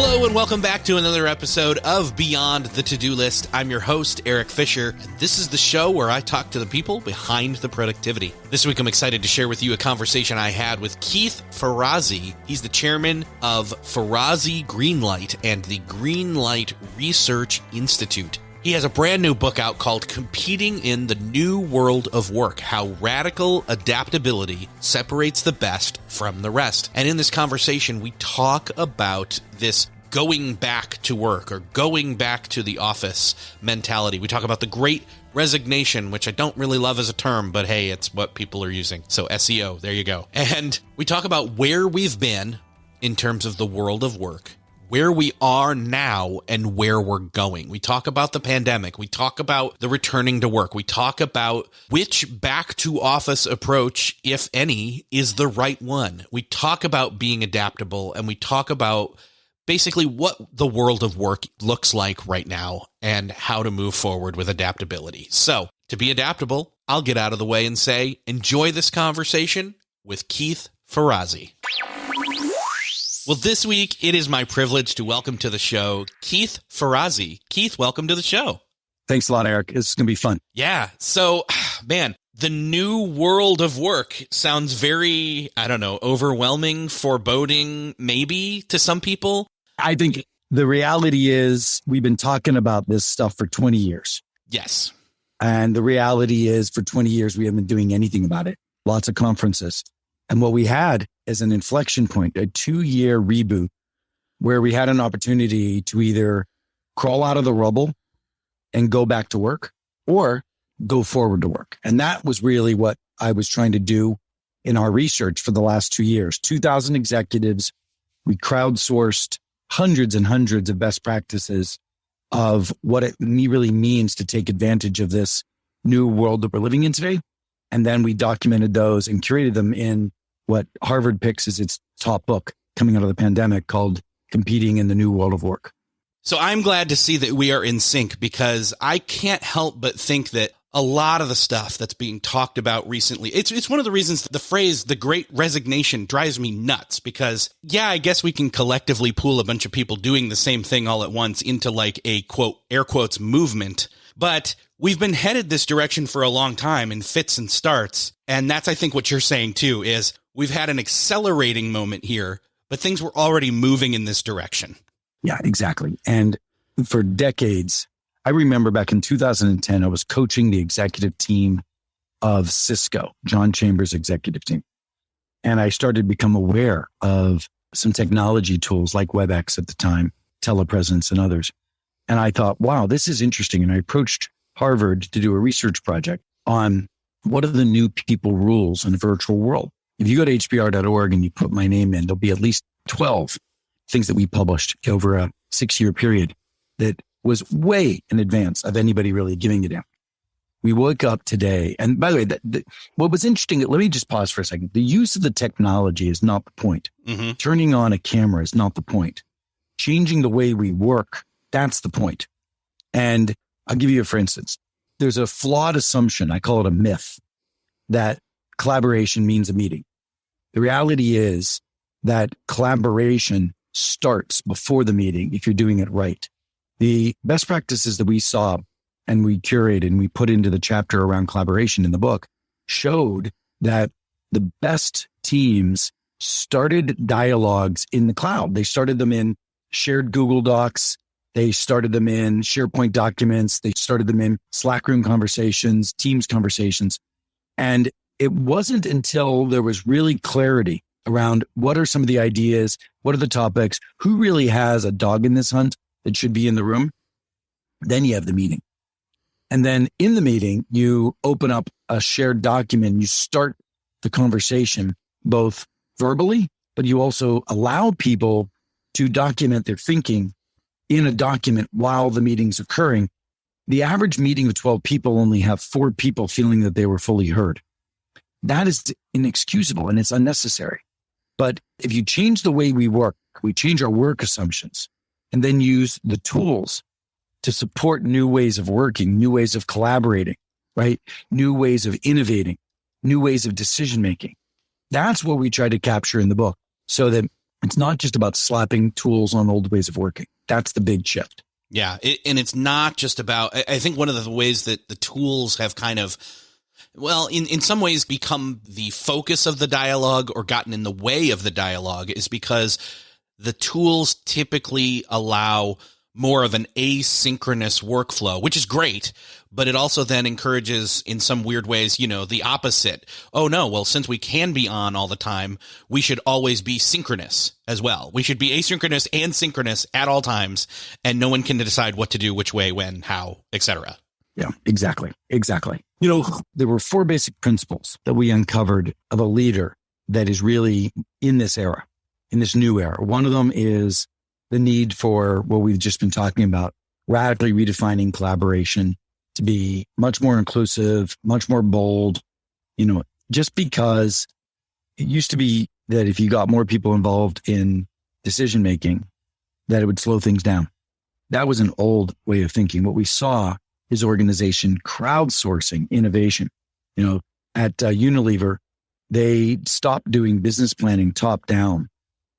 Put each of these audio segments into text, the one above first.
Hello and welcome back to another episode of Beyond the To-Do List. I'm your host, Eric Fisher, and this is the show where I talk to the people behind the productivity. This week I'm excited to share with you a conversation I had with Keith Ferrazzi. He's the chairman of Ferazzi Greenlight and the Greenlight Research Institute. He has a brand new book out called Competing in the New World of Work, How Radical Adaptability Separates the Best from the Rest. And in this conversation, we talk about this going back to work or going back to the office mentality. We talk about the great resignation, which I don't really love as a term, but hey, it's what people are using. So SEO, there you go. And we talk about where we've been in terms of the world of work, where we are now and where we're going. We talk about the pandemic. We talk about the returning to work. We talk about which back to office approach, if any, is the right one. We talk about being adaptable, and we talk about basically what the world of work looks like right now and how to move forward with adaptability. So to be adaptable, I'll get out of the way and say, enjoy this conversation with Keith Ferrazzi. Well, this week, it is my privilege to welcome to the show Keith Ferrazzi. Keith, welcome to the show. Thanks a lot, Eric. It's going to be fun. Yeah. So, man, the new world of work sounds very, overwhelming, foreboding, maybe to some people. I think the reality is we've been talking about this stuff for 20 years. Yes. And the reality is for 20 years, we haven't been doing anything about it. Lots of conferences. And what we had is an inflection point, a 2-year reboot where we had an opportunity to either crawl out of the rubble and go back to work or go forward to work. And that was really what I was trying to do in our research for the last 2 years. 2,000 executives. We crowdsourced hundreds and hundreds of best practices of what it really means to take advantage of this new world that we're living in today. And then we documented those and curated them in what Harvard picks as its top book coming out of the pandemic called Competing in the New World of Work. So I'm glad to see that we are in sync, because I can't help but think that a lot of the stuff that's being talked about recently, it's one of the reasons the phrase, the great resignation, drives me nuts, because yeah, I guess we can collectively pool a bunch of people doing the same thing all at once into like a quote, air quotes movement. But we've been headed this direction for a long time in fits and starts. And that's, I think, what you're saying too, is we've had an accelerating moment here, but things were already moving in this direction. Yeah, exactly. And for decades, I remember back in 2010, I was coaching the executive team of Cisco, John Chambers' executive team. And I started to become aware of some technology tools like WebEx at the time, telepresence and others. And I thought, wow, this is interesting. And I approached Harvard to do a research project on what are the new people rules in a virtual world. If you go to hbr.org and you put my name in, there'll be at least 12 things that we published over a 6-year period that was way in advance of anybody really giving it out. We woke up today. And by the way, what was interesting, let me just pause for a second. The use of the technology is not the point. Mm-hmm. Turning on a camera is not the point. Changing the way we work, that's the point. And I'll give you for instance. There's a flawed assumption, I call it a myth, that collaboration means a meeting. The reality is that collaboration starts before the meeting if you're doing it right. The best practices that we saw and we curated and we put into the chapter around collaboration in the book showed that the best teams started dialogues in the cloud. They started them in shared Google Docs. They started them in SharePoint documents. They started them in Slack room conversations, Teams conversations. And it wasn't until there was really clarity around what are some of the ideas, what are the topics, who really has a dog in this hunt that should be in the room, then you have the meeting. And then in the meeting, you open up a shared document, you start the conversation both verbally, but you also allow people to document their thinking in a document while the meeting's occurring. The average meeting of 12 people only have 4 people feeling that they were fully heard. That is inexcusable and it's unnecessary. But if you change the way we work, we change our work assumptions and then use the tools to support new ways of working, new ways of collaborating, right? New ways of innovating, new ways of decision making. That's what we try to capture in the book so that It's not just about slapping tools on old ways of working. That's the big shift. Yeah. And it's not just about, I think one of the ways that the tools have kind of, well, in some ways become the focus of the dialogue or gotten in the way of the dialogue is because the tools typically allow more of an asynchronous workflow, which is great, but it also then encourages in some weird ways, the opposite. Oh no, well, since we can be on all the time, we should always be synchronous as well. We should be asynchronous and synchronous at all times, and no one can decide what to do, which way, when, how, etc. Yeah, exactly. There were 4 basic principles that we uncovered of a leader that is really in this era, in this new era. One of them is the need for what we've just been talking about, radically redefining collaboration to be much more inclusive, much more bold, just because it used to be that if you got more people involved in decision making, that it would slow things down. That was an old way of thinking. What we saw is organization crowdsourcing innovation. At Unilever, they stopped doing business planning top down.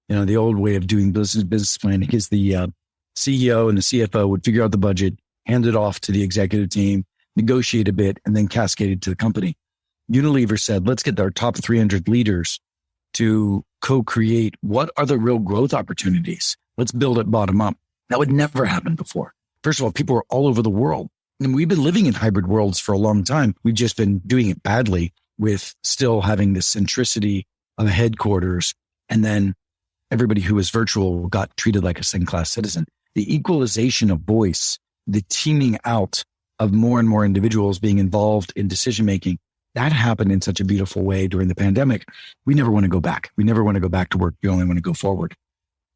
The old way of doing business planning is the CEO and the CFO would figure out the budget, hand it off to the executive team, negotiate a bit, and then cascade it to the company. Unilever said, let's get our top 300 leaders to co-create what are the real growth opportunities. Let's build it bottom up. That would never happen before. First of all, people are all over the world. And we've been living in hybrid worlds for a long time. We've just been doing it badly with still having the centricity of a headquarters, and then everybody who was virtual got treated like a second-class citizen. The equalization of voice, the teaming out of more and more individuals being involved in decision-making, that happened in such a beautiful way during the pandemic. We never want to go back. We never want to go back to work. We only want to go forward.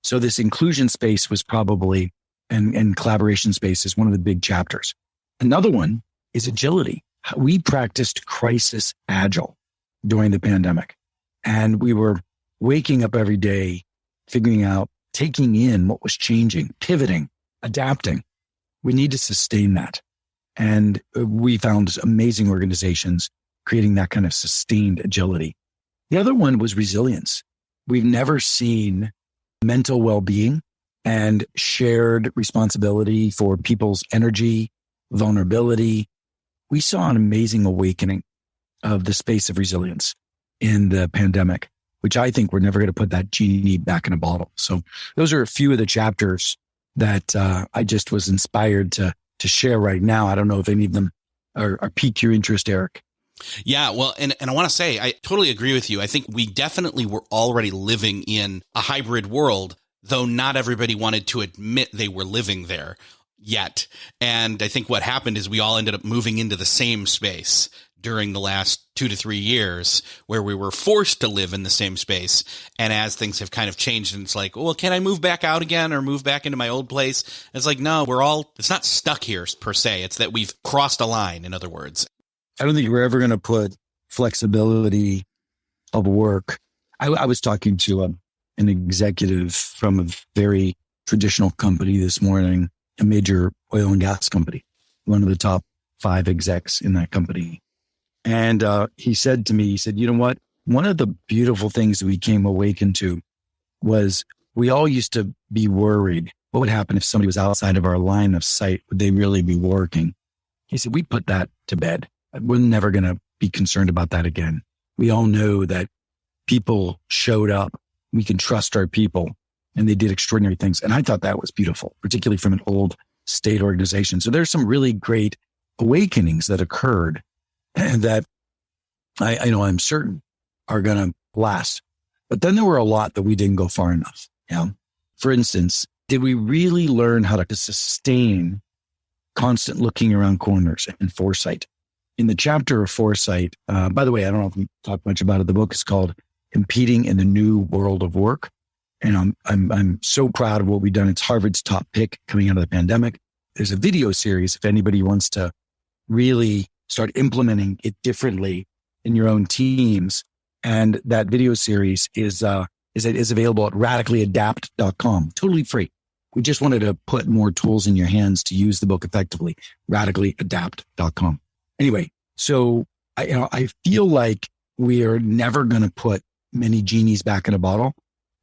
So this inclusion space was probably, and collaboration space is one of the big chapters. Another one is agility. We practiced crisis agile during the pandemic, and we were waking up every day, figuring out, taking in what was changing, pivoting, adapting. We need to sustain that. And we found amazing organizations creating that kind of sustained agility. The other one was resilience. We've never seen mental well-being and shared responsibility for people's energy, vulnerability. We saw an amazing awakening of the space of resilience in the pandemic, which I think we're never going to put that genie back in a bottle. So those are a few of the chapters that I just was inspired to share right now. I don't know if any of them are pique your interest, Eric. Yeah, well, and I want to say, I totally agree with you. I think we definitely were already living in a hybrid world, though not everybody wanted to admit they were living there yet. And I think what happened is we all ended up moving into the same space during the last 2 to 3 years where we were forced to live in the same space. And as things have kind of changed, and it's like, well, can I move back out again or move back into my old place? And it's like, no, it's not stuck here per se. It's that we've crossed a line, in other words. I don't think we're ever going to put flexibility of work. I was talking to an executive from a very traditional company this morning, a major oil and gas company, one of the top 5 execs in that company. And he said to me, he said, you know what? One of the beautiful things that we came awakened to was we all used to be worried. What would happen if somebody was outside of our line of sight? Would they really be working? He said, we put that to bed. We're never going to be concerned about that again. We all know that people showed up. We can trust our people, and they did extraordinary things. And I thought that was beautiful, particularly from an old state organization. So there's some really great awakenings that occurred and that I'm certain are going to last. But then there were a lot that we didn't go far enough. Yeah. For instance, did we really learn how to sustain constant looking around corners and foresight? In the chapter of foresight, by the way, I don't know if we talk much about it. The book is called Competing in the New World of Work. And I'm so proud of what we've done. It's Harvard's top pick coming out of the pandemic. There's a video series if anybody wants to really start implementing it differently in your own teams. And that video series is available at radicallyadapt.com, totally free. We just wanted to put more tools in your hands to use the book effectively, radicallyadapt.com. Anyway, so I feel like we are never going to put many genies back in a bottle,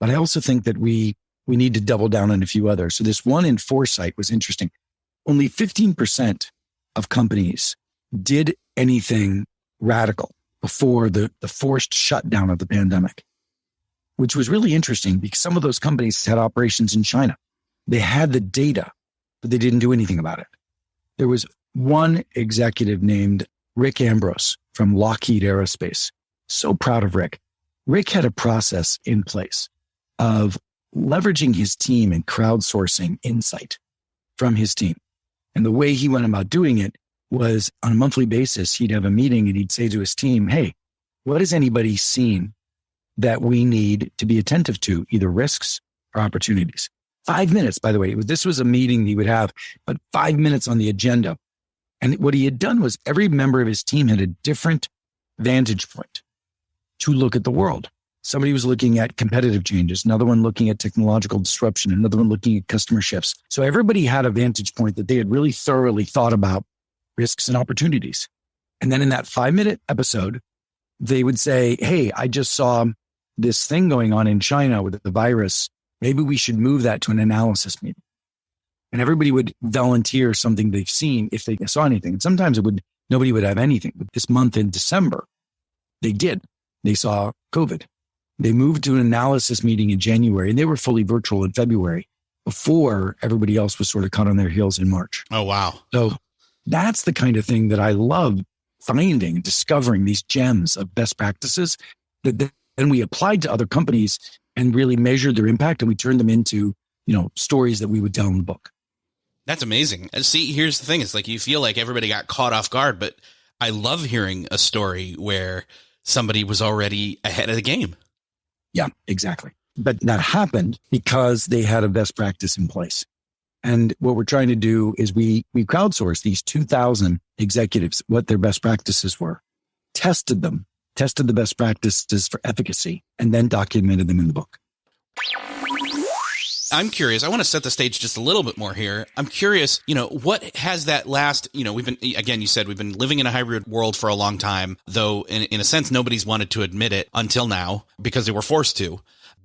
But I also think that we need to double down on a few others. So this one in foresight was interesting. Only 15% of companies did anything radical before the forced shutdown of the pandemic, which was really interesting because some of those companies had operations in China. They had the data, but they didn't do anything about it. There was one executive named Rick Ambrose from Lockheed Aerospace. So proud of Rick. Rick had a process in place of leveraging his team and crowdsourcing insight from his team. And the way he went about doing it was on a monthly basis, he'd have a meeting and he'd say to his team, hey, what has anybody seen that we need to be attentive to, either risks or opportunities? 5 minutes, by the way. This was a meeting he would have, but 5 minutes on the agenda. And what he had done was every member of his team had a different vantage point to look at the world. Somebody was looking at competitive changes, another one looking at technological disruption, another one looking at customer shifts. So everybody had a vantage point that they had really thoroughly thought about risks and opportunities. And then in that 5-minute episode, they would say, hey, I just saw this thing going on in China with the virus. Maybe we should move that to an analysis meeting. And everybody would volunteer something they've seen if they saw anything. And sometimes nobody would have anything. But this month in December, they did. They saw COVID. They moved to an analysis meeting in January, and they were fully virtual in February before everybody else was sort of caught on their heels in March. Oh, wow. So that's the kind of thing that I love finding and discovering, these gems of best practices that then we applied to other companies and really measured their impact. And we turned them into, stories that we would tell in the book. That's amazing. See, here's the thing. It's like you feel like everybody got caught off guard, but I love hearing a story where somebody was already ahead of the game. Yeah, exactly. But that happened because they had a best practice in place. And what we're trying to do is we crowdsourced these 2,000 executives, what their best practices were, tested the best practices for efficacy, and then documented them in the book. I'm curious. I want to set the stage just a little bit more here. I'm curious, what has that last, we've been, again, you said we've been living in a hybrid world for a long time, though in a sense, nobody's wanted to admit it until now because they were forced to.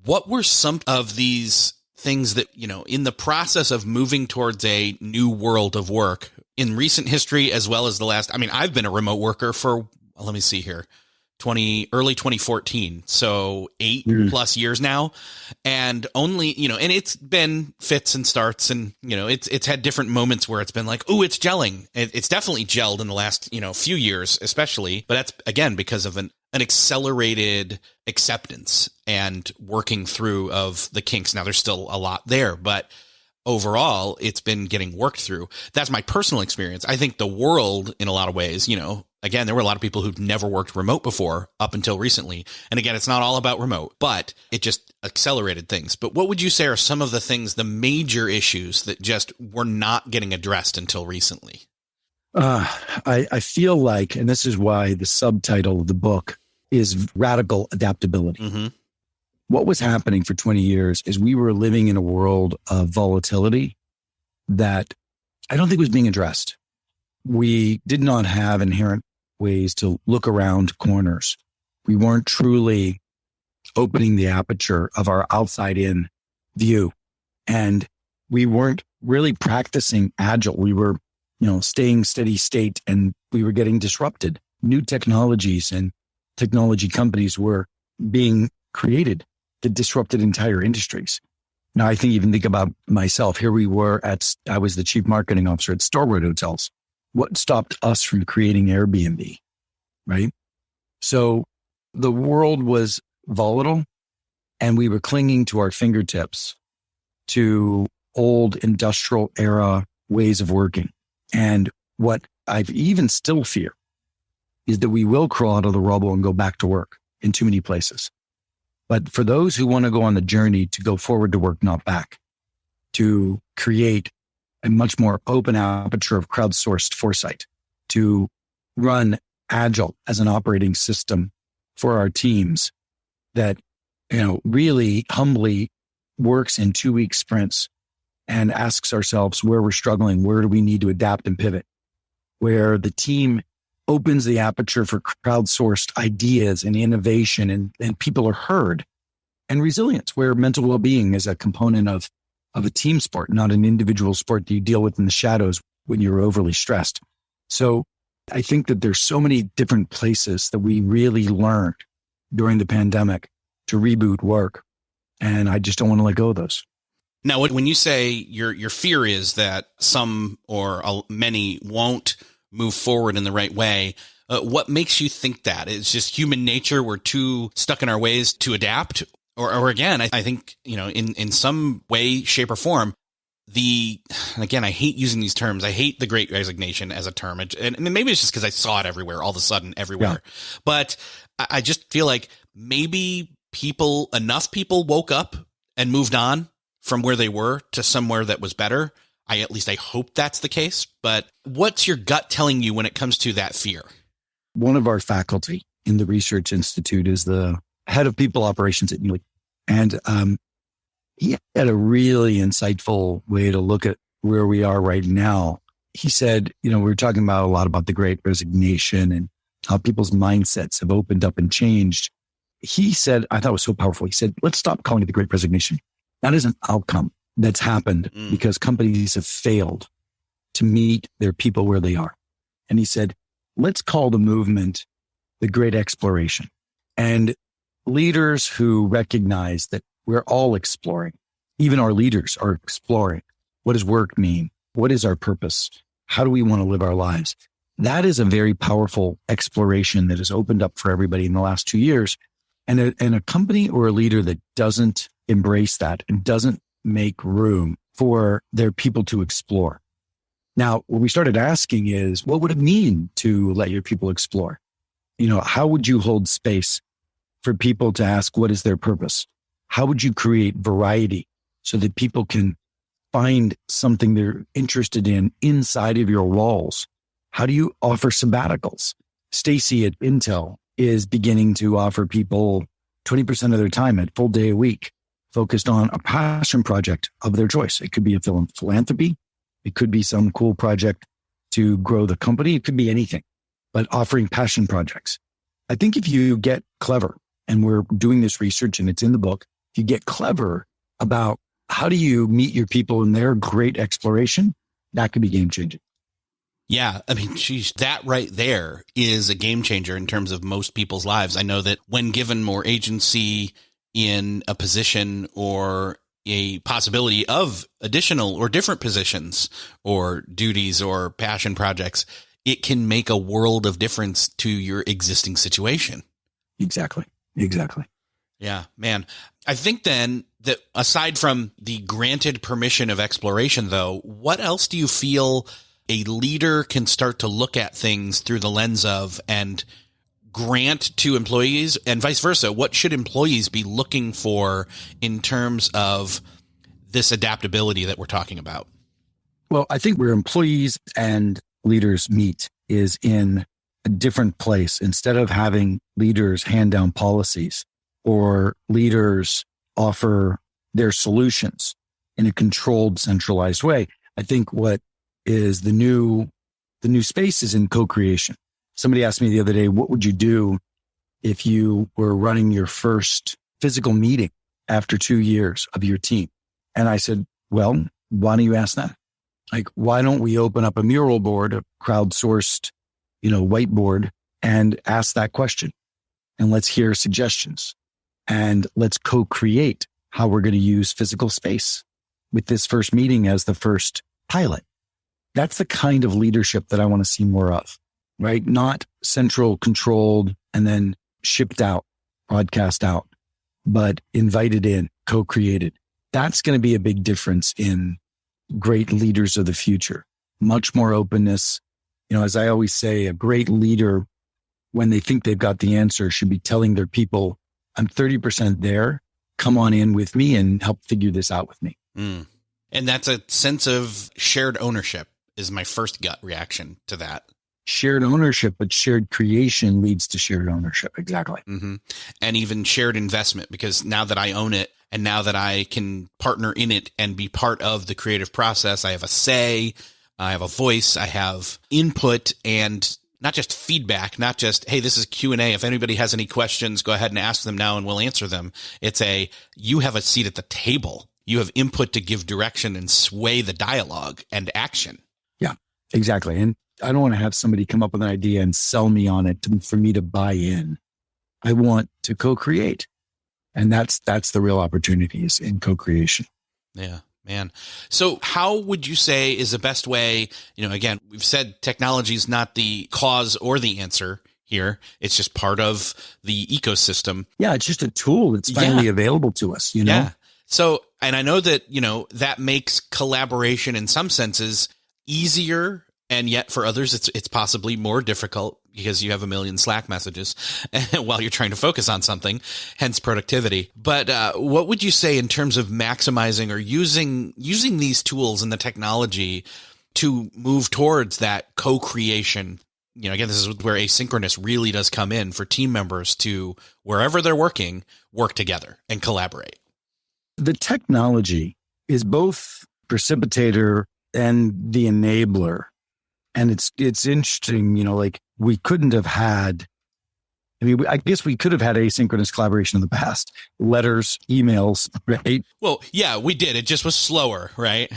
What were some of these things that, in the process of moving towards a new world of work in recent history, as well as I've been a remote worker for, let me see here, early 2014. So 8+ years now. And only, and it's been fits and starts and, it's had different moments where it's been like, oh, it's gelling. It's definitely gelled in the last, few years, especially, but that's again, because of an accelerated acceptance and working through of the kinks. Now there's still a lot there, but overall it's been getting worked through. That's my personal experience. I think the world in a lot of ways, again, there were a lot of people who've never worked remote before up until recently. And again, it's not all about remote, but it just accelerated things. But what would you say are some of the things, the major issues that just were not getting addressed until recently? I feel like, and this is why the subtitle of the book is Radical Adaptability. Mm-hmm. What was happening for 20 years is we were living in a world of volatility that I don't think was being addressed. We did not have inherent ways to look around corners. We weren't truly opening the aperture of our outside in view. And we weren't really practicing agile. We were, staying steady state, and we were getting disrupted. New technologies and technology companies were being created that disrupted entire industries. Now, I think about myself. Here we were I was the chief marketing officer at Starwood Hotels. What stopped us from creating Airbnb, right? So the world was volatile, and we were clinging to our fingertips to old industrial era ways of working. And what I even still fear is that we will crawl out of the rubble and go back to work in too many places. But for those who want to go on the journey to go forward to work, not back, to create a much more open aperture of crowdsourced foresight, to run agile as an operating system for our teams that, really humbly works in 2-week sprints and asks ourselves where we're struggling, where do we need to adapt and pivot, where the team opens the aperture for crowdsourced ideas and innovation and people are heard and resilience, where mental well-being is a component of a team sport, not an individual sport that you deal with in the shadows when you're overly stressed. So I think that there's so many different places that we really learned during the pandemic to reboot work. And I just don't want to let go of those. Now, when you say your fear is that some or many won't move forward in the right way, what makes you think that? It's just human nature. We're too stuck in our ways to adapt. Or again, I think, in some way, shape or form, and again, I hate using these terms. I hate the Great Resignation as a term. And maybe it's just because I saw it everywhere, all of a sudden, everywhere. Yeah. But I just feel like maybe enough people woke up and moved on from where they were to somewhere that was better. At least I hope that's the case. But what's your gut telling you when it comes to that fear? One of our faculty in the Research Institute is the head of people operations at Neely. And he had a really insightful way to look at where we are right now. He said, we were talking about a lot about the Great Resignation and how people's mindsets have opened up and changed. He said, I thought it was so powerful. He said, let's stop calling it the Great Resignation. That is an outcome that's happened because companies have failed to meet their people where they are. And he said, let's call the movement the Great Exploration. And leaders who recognize that we're all exploring, even our leaders are exploring. What does work mean? What is our purpose? How do we want to live our lives? That is a very powerful exploration that has opened up for everybody in the last 2 years. And a company or a leader that doesn't embrace that and doesn't make room for their people to explore. Now, what we started asking is, what would it mean to let your people explore? How would you hold space for people to ask, what is their purpose? How would you create variety so that people can find something they're interested in inside of your walls? How do you offer sabbaticals? Stacy at Intel is beginning to offer people 20% of their time at full day a week focused on a passion project of their choice. It could be a philanthropy. It could be some cool project to grow the company. It could be anything, but offering passion projects. I think if you get clever, and we're doing this research and it's in the book, if you get clever about how do you meet your people in their great exploration, that could be game changing. Yeah. I mean, geez, that right there is a game changer in terms of most people's lives. I know that when given more agency in a position or a possibility of additional or different positions or duties or passion projects, it can make a world of difference to your existing situation. Exactly. Yeah, man. I think then that aside from the granted permission of exploration, though, what else do you feel a leader can start to look at things through the lens of and grant to employees, and vice versa? What should employees be looking for in terms of this adaptability that we're talking about? Well, I think where employees and leaders meet is in a different place. Instead of having leaders hand down policies or leaders offer their solutions in a controlled, centralized way, I think what is the new space is in co-creation. Somebody asked me the other day, what would you do if you were running your first physical meeting after 2 years of your team? And I said, well, why don't you ask that? Like, why don't we open up a mural board, a crowdsourced, whiteboard, and ask that question? And let's hear suggestions. And let's co-create how we're going to use physical space with this first meeting as the first pilot. That's the kind of leadership that I want to see more of, right? Not central controlled and then shipped out, broadcast out, but invited in, co-created. That's going to be a big difference in great leaders of the future. Much more openness. As I always say, a great leader, when they think they've got the answer, should be telling their people, I'm 30% there. Come on in with me and help figure this out with me. Mm. And that's a sense of shared ownership is my first gut reaction to that. Shared ownership, but shared creation leads to shared ownership. Exactly. Mm-hmm. And even shared investment, because now that I own it and now that I can partner in it and be part of the creative process, I have a say, I have a voice, I have input, and not just feedback, not just, hey, this is Q&A. If anybody has any questions, go ahead and ask them now and we'll answer them. It's you have a seat at the table. You have input to give direction and sway the dialogue and action. Yeah, exactly. And I don't want to have somebody come up with an idea and sell me on it for me to buy in. I want to co-create. And that's the real opportunity is in co-creation. Yeah, man. So how would you say is the best way, again, we've said technology is not the cause or the answer here. It's just part of the ecosystem. Yeah, it's just a tool that's finally available to us, Yeah. So, and I know that, that makes collaboration in some senses easier, and yet for others, it's possibly more difficult because you have a million Slack messages while you're trying to focus on something, hence productivity. But what would you say in terms of maximizing or using these tools and the technology to move towards that co-creation? Again, this is where asynchronous really does come in for team members to, wherever they're working, work together and collaborate. The technology is both precipitator and the enabler. And it's interesting, we couldn't have had, I guess we could have had asynchronous collaboration in the past, letters, emails, right? Well, yeah, we did. It just was slower, right?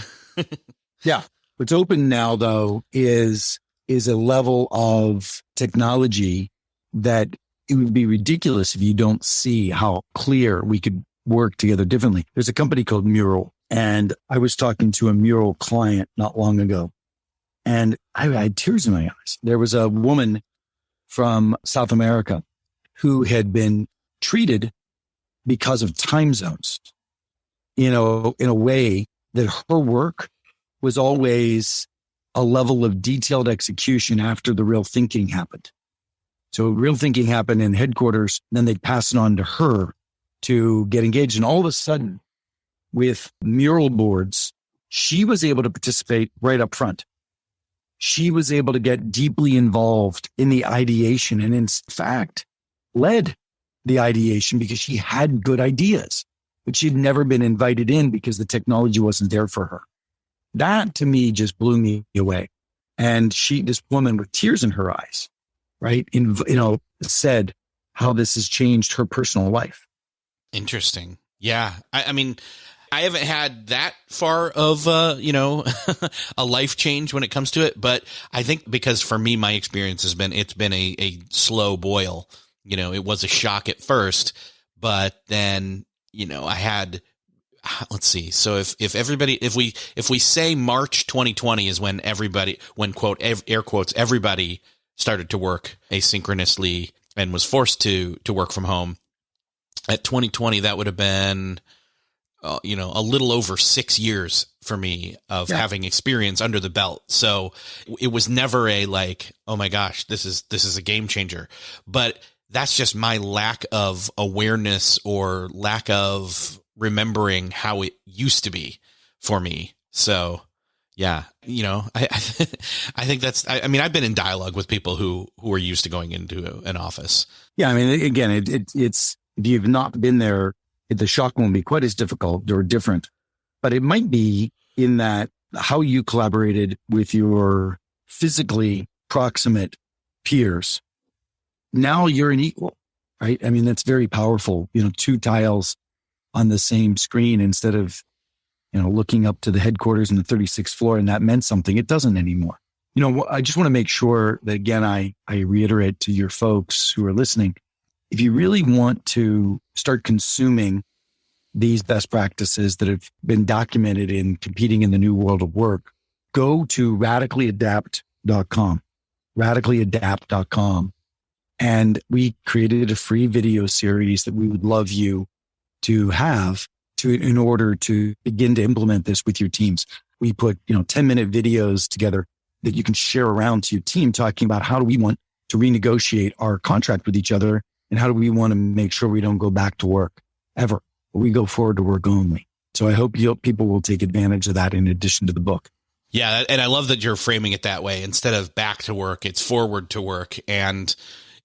Yeah. What's open now, though, is a level of technology that it would be ridiculous if you don't see how clear we could work together differently. There's a company called Mural, and I was talking to a Mural client not long ago, and I had tears in my eyes. There was a woman from South America who had been treated because of time zones, in a way that her work was always a level of detailed execution after the real thinking happened. So real thinking happened in headquarters, then they'd pass it on to her to get engaged. And all of a sudden, with Mural boards, she was able to participate right up front. She was able to get deeply involved in the ideation and in fact led the ideation because she had good ideas, but she'd never been invited in because the technology wasn't there for her. That to me just blew me away. And this woman with tears in her eyes, right, said how this has changed her personal life. Interesting. Yeah. I mean, I haven't had that far of, a life change when it comes to it. But I think because for me, my experience it's been a slow boil. It was a shock at first, but then, I had, let's see. So if we say March 2020 is when quote, air quotes, everybody started to work asynchronously and was forced to work from home. At 2020, that would have been, a little over 6 years for me of having experience under the belt. So it was never oh my gosh, this is a game changer. But that's just my lack of awareness or lack of remembering how it used to be for me. So yeah, I think I've been in dialogue with people who are used to going into an office. Yeah. Again, it's, if you've not been there, the shock won't be quite as difficult or different, but it might be in that how you collaborated with your physically proximate peers. Now you're an equal, right? That's very powerful. 2 tiles on the same screen instead of, looking up to the headquarters in the 36th floor. And that meant something. It doesn't anymore. I just want to make sure that, again, I reiterate to your folks who are listening, if you really want to start consuming these best practices that have been documented in competing in the new world of work, go to radicallyadapt.com. And we created a free video series that we would love you to have in order to begin to implement this with your teams. We put, 10-minute videos together that you can share around to your team, talking about how do we want to renegotiate our contract with each other, and how do we want to make sure we don't go back to work ever? We go forward to work only. So I hope people will take advantage of that in addition to the book. Yeah. And I love that you're framing it that way. Instead of back to work, it's forward to work. And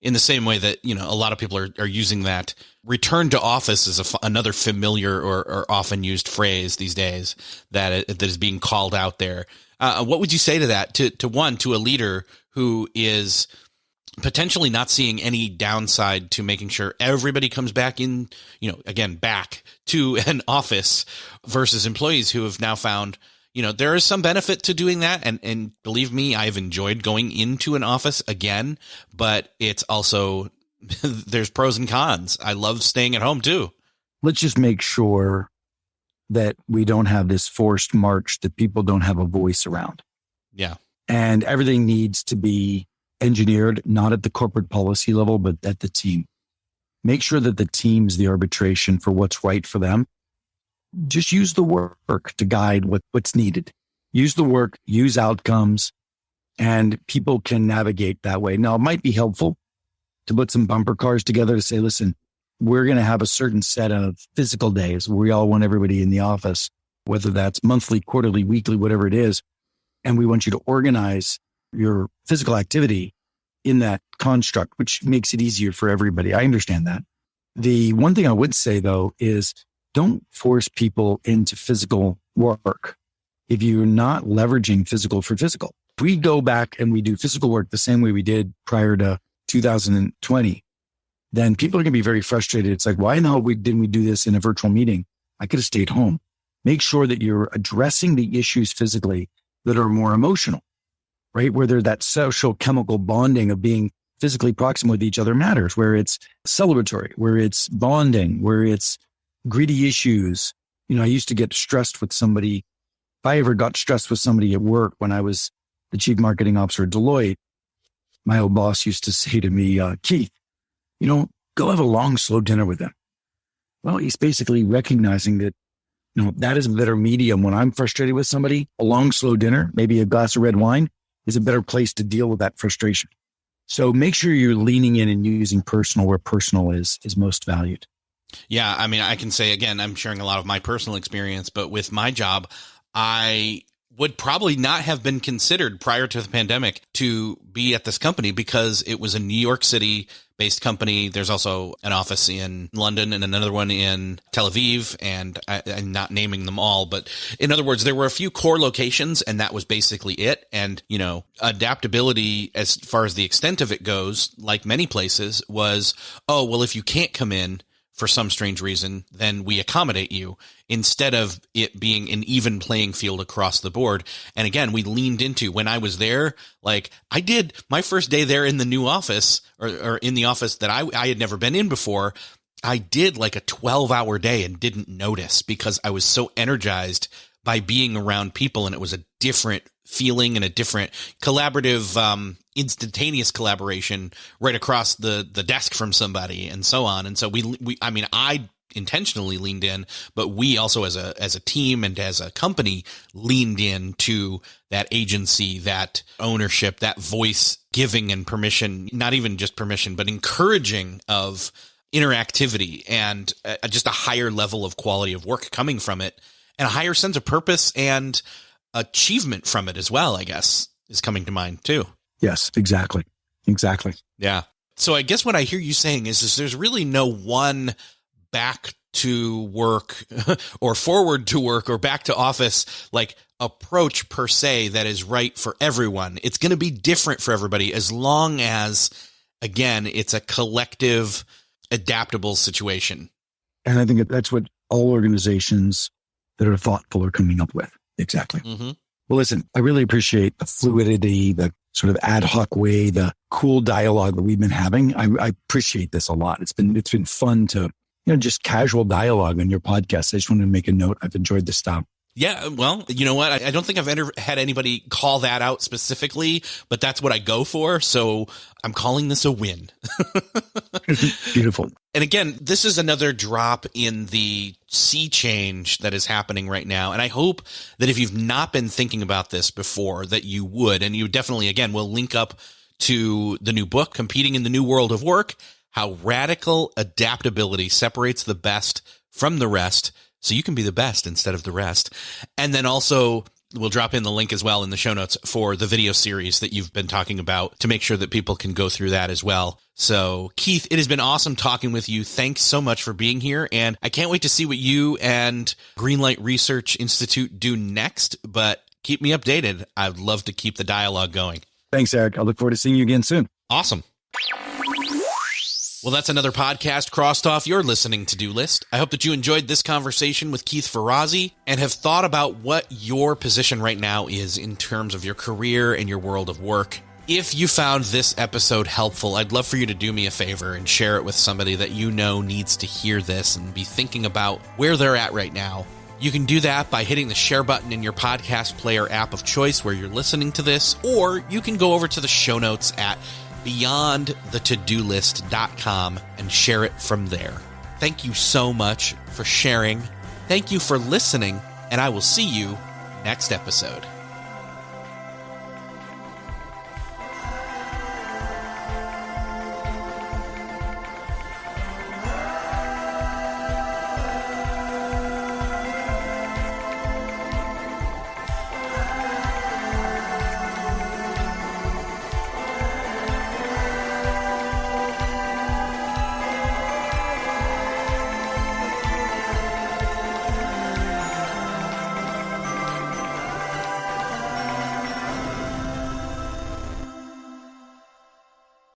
in the same way that, a lot of people are using that, return to office is another familiar or often used phrase these days that is being called out there. What would you say to that? To a leader who is potentially not seeing any downside to making sure everybody comes back in, again, back to an office versus employees who have now found, there is some benefit to doing that. And believe me, I've enjoyed going into an office again, but it's also, there's pros and cons. I love staying at home too. Let's just make sure that we don't have this forced march that people don't have a voice around. Yeah. And everything needs to be engineered, not at the corporate policy level, but at the team. Make sure that the team's the arbitration for what's right for them. Just use the work to guide what's needed. Use the work, use outcomes, and people can navigate that way. Now, it might be helpful to put some bumper cars together to say, listen, we're going to have a certain set of physical days where we all want everybody in the office, whether that's monthly, quarterly, weekly, whatever it is. And we want you to organize your physical activity in that construct, which makes it easier for everybody. I understand that. The one thing I would say, though, is don't force people into physical work if you're not leveraging physical for physical. If we go back and we do physical work the same way we did prior to 2020, then people are going to be very frustrated. It's like, why now didn't we do this in a virtual meeting? I could have stayed home. Make sure that you're addressing the issues physically that are more emotional. Right? Where there's that social chemical bonding of being physically proximate with each other matters, where it's celebratory, where it's bonding, where it's gritty issues. I used to get stressed with somebody. If I ever got stressed with somebody at work when I was the chief marketing officer at Deloitte, my old boss used to say to me, Keith, go have a long, slow dinner with them. Well, he's basically recognizing that, that is a better medium when I'm frustrated with somebody. A long, slow dinner, maybe a glass of red wine, is a better place to deal with that frustration. So make sure you're leaning in and using personal where personal is most valued. Yeah. I mean, I can say again, I'm sharing a lot of my personal experience, but with my job, I would probably not have been considered prior to the pandemic to be at this company because it was a New York City based company. There's also an office in London and another one in Tel Aviv, and I'm not naming them all, but in other words, there were a few core locations and that was basically it. And, adaptability as far as the extent of it goes, like many places was, oh, well, if you can't come in for some strange reason, then we accommodate you instead of it being an even playing field across the board. And again, we leaned into when I was there, like I did my first day there in the new office or in the office that I had never been in before. I did like a 12-hour day and didn't notice because I was so energized by being around people. And it was a different feeling and a different collaborative, instantaneous collaboration right across the desk from somebody and so on. And so I intentionally leaned in, but we also as a team and as a company leaned into that agency, that ownership, that voice giving and permission, not even just permission, but encouraging of interactivity and just a higher level of quality of work coming from it and a higher sense of purpose and achievement from it as well, I guess, is coming to mind too. Yes, exactly. Exactly. Yeah. So I guess what I hear you saying is there's really no one back to work or forward to work or back to office, like approach per se that is right for everyone. It's going to be different for everybody as long as, again, it's a collective, adaptable situation. And I think that's what all organizations that are thoughtful are coming up with. Exactly. Mm-hmm. Well, listen, I really appreciate the fluidity, the sort of ad hoc way, the cool dialogue that we've been having. I appreciate this a lot. It's been fun to, just casual dialogue on your podcast. I just wanted to make a note. I've enjoyed this style. Yeah, well, you know what? I don't think I've ever had anybody call that out specifically, but that's what I go for. So I'm calling this a win. Beautiful. And again, this is another drop in the sea change that is happening right now. And I hope that if you've not been thinking about this before, that you would. And you definitely, again, will link up to the new book, Competing in the New World of Work, How Radical Adaptability Separates the Best from the Rest, so you can be the best instead of the rest. And then also we'll drop in the link as well in the show notes for the video series that you've been talking about to make sure that people can go through that as well. So Keith, it has been awesome talking with you. Thanks so much for being here. And I can't wait to see what you and Greenlight Research Institute do next, but keep me updated. I'd love to keep the dialogue going. Thanks, Eric. I look forward to seeing you again soon. Awesome. Well, that's another podcast crossed off your listening to-do list. I hope that you enjoyed this conversation with Keith Ferrazzi and have thought about what your position right now is in terms of your career and your world of work. If you found this episode helpful, I'd love for you to do me a favor and share it with somebody that you know needs to hear this and be thinking about where they're at right now. You can do that by hitting the share button in your podcast player app of choice where you're listening to this, or you can go over to the show notes at beyondthetodolist.com and share it from there. Thank you so much for sharing. Thank you for listening, and I will see you next episode.